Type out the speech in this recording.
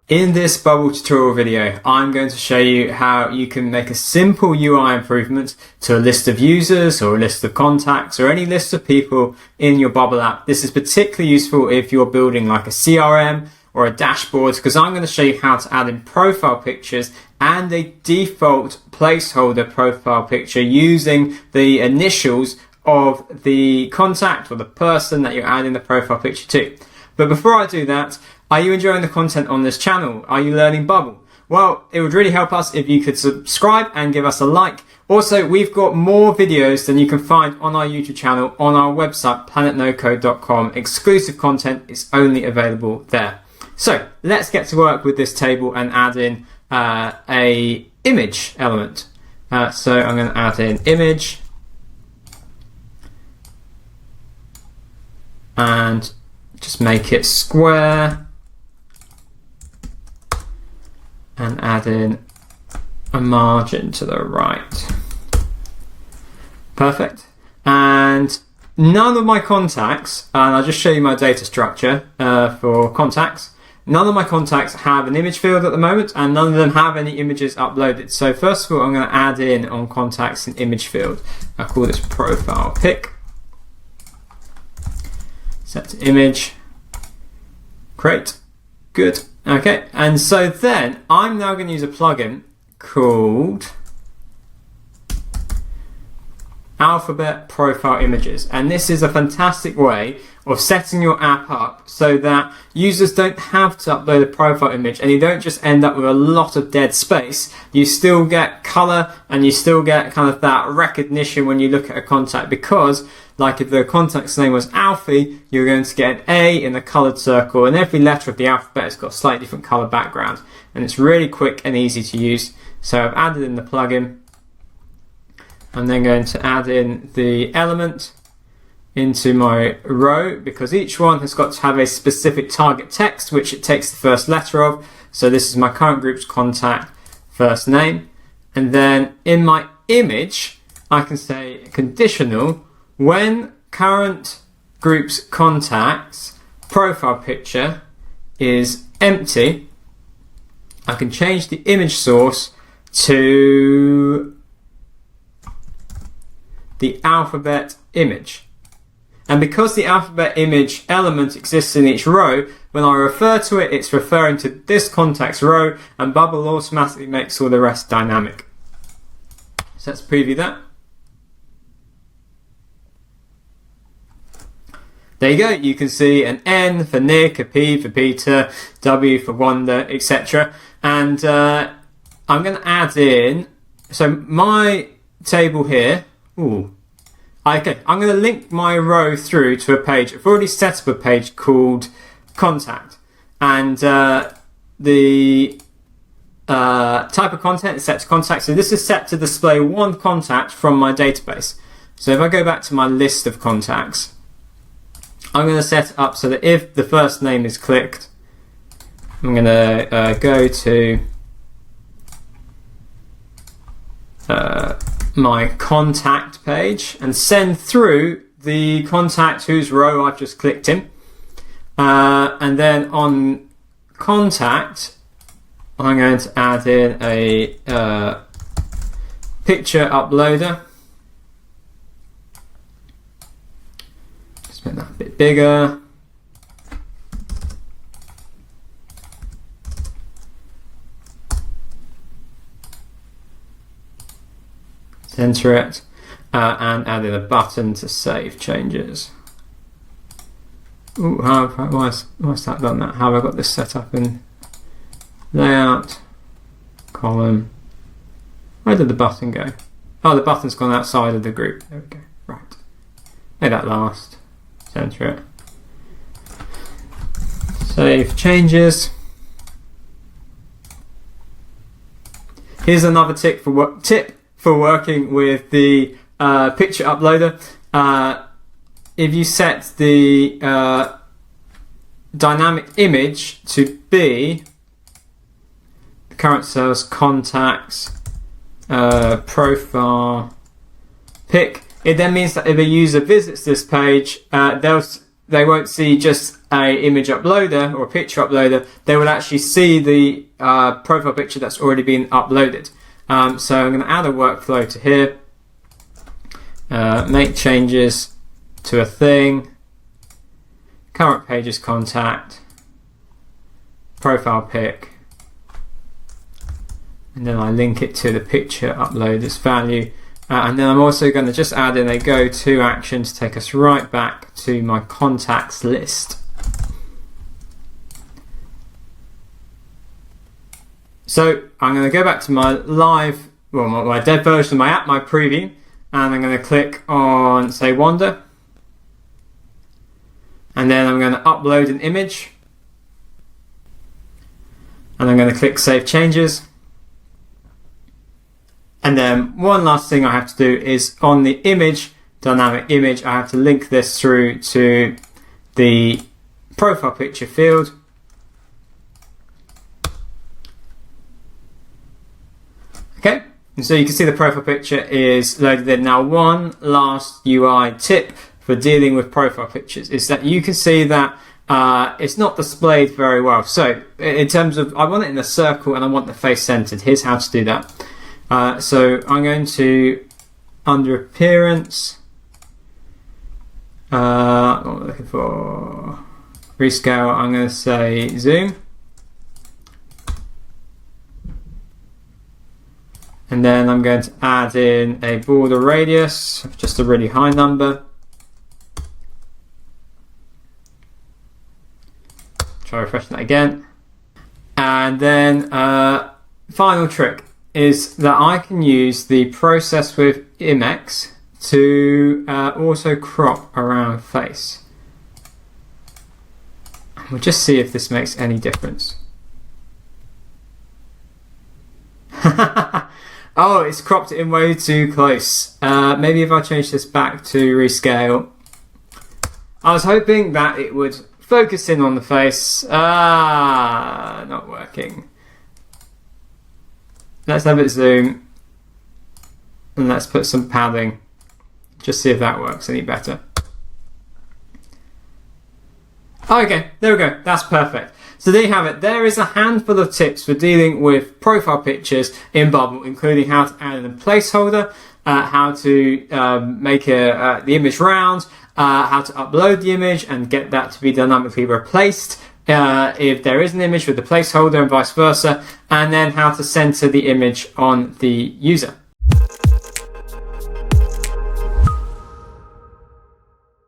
In this bubble tutorial video, I'm going to show you how you can make a simple UI improvement to a list of users or a list of contacts or any list of people in your bubble app. This is particularly useful if you're building like a CRM or a dashboard, because I'm going to show you how to add in profile pictures and a default placeholder profile picture using the initials of the contact or the person that you're adding the profile picture to. But before I do that, are you enjoying the content on this channel? Are you learning Bubble? Well, it would really help us if you could subscribe and give us a like. Also, we've got more videos than you can find on our YouTube channel on our website, planetnocode.com. Exclusive content is only available there. So let's get to work with this table and add in a image element. So I'm going to add in image and just make it square. And add in a margin to the right. Perfect. And none of my contacts, and I'll just show you my data structure for contacts. None of my contacts have an image field at the moment, and none of them have any images uploaded. So first of all, I'm going to add in on contacts an image field. I'll call this profile pic. Set to image. Great. Good. Okay, and so then I'm now going to use a plugin called Alphabet Profile Images, and this is a fantastic way of setting your app up so that users don't have to upload a profile image and you don't just end up with a lot of dead space. You still get color and you still get kind of that recognition when you look at a contact, because like if the contact's name was Alfie, you're going to get an A in the colored circle, and every letter of the alphabet has got a slightly different color background, and it's really quick and easy to use. So I've added in the plugin. I'm then going to add in the element into my row, because each one has got to have a specific target text which it takes the first letter of. So this is my current group's contact first name, and then in my image I can say conditional when current group's contacts profile picture is empty. I can change the image source to the alphabet image. And because the alphabet image element exists in each row, when I refer to it, it's referring to this contact's row, and Bubble automatically makes all the rest dynamic. So let's preview that. There you go, you can see an N for Nick, a P for Peter, W for Wanda, etc. And I'm going to add in, so my table here, okay, I'm going to link my row through to a page. I've already set up a page called Contact, and the type of content is set to contact. So this is set to display one contact from my database. So if I go back to my list of contacts, I'm going to set it up so that if the first name is clicked, I'm going to go to my contact page and send through the contact whose row I've just clicked in. And then on contact, I'm going to add in a picture uploader. Just make that a bit bigger. Enter it and add in a button to save changes. Ooh, why has that done that? How have I got this set up in layout, column? Where did the button go? Oh, the button's gone outside of the group. There we go. Right. Make that last. Center it. Save changes. Here's another tip for working with the picture uploader. If you set the dynamic image to be the current sales contacts profile pic, it then means that if a user visits this page, they'll they won't see just a image uploader or a picture uploader. They will actually see the profile picture that's already been uploaded. So I'm going to add a workflow to here. Make changes to a thing. Current pages contact. Profile pic. And then I link it to the picture uploaders value. And then I'm also going to just add in a go to action to take us right back to my contacts list. So I'm going to go back to my live, well, my dev version of my app, my preview, and I'm going to click on, say, Wander. And then I'm going to upload an image. And I'm going to click Save Changes. And then one last thing I have to do is on the image, dynamic image, I have to link this through to the profile picture field. Okay, and so you can see the profile picture is loaded in. Now, one last UI tip for dealing with profile pictures is that you can see that it's not displayed very well. So in terms of, I want it in a circle and I want the face centered. Here's how to do that. So I'm going to, under appearance, what am I looking for? Rescale, I'm going to say zoom. And then I'm going to add in a border radius of just a really high number. Try refreshing that again. And then final trick is that I can use the process with Imgix to auto crop around face. We'll just see if this makes any difference. Oh, it's cropped it in way too close. Maybe if I change this back to rescale. I was hoping that it would focus in on the face. Not working. Let's have it zoom. And let's put some padding. Just see if that works any better. Okay, there we go. That's perfect. So there you have it. There is a handful of tips for dealing with profile pictures in Bubble, including how to add in a placeholder, how to make the image round, how to upload the image and get that to be dynamically replaced if there is an image with the placeholder and vice versa, and then how to center the image on the user.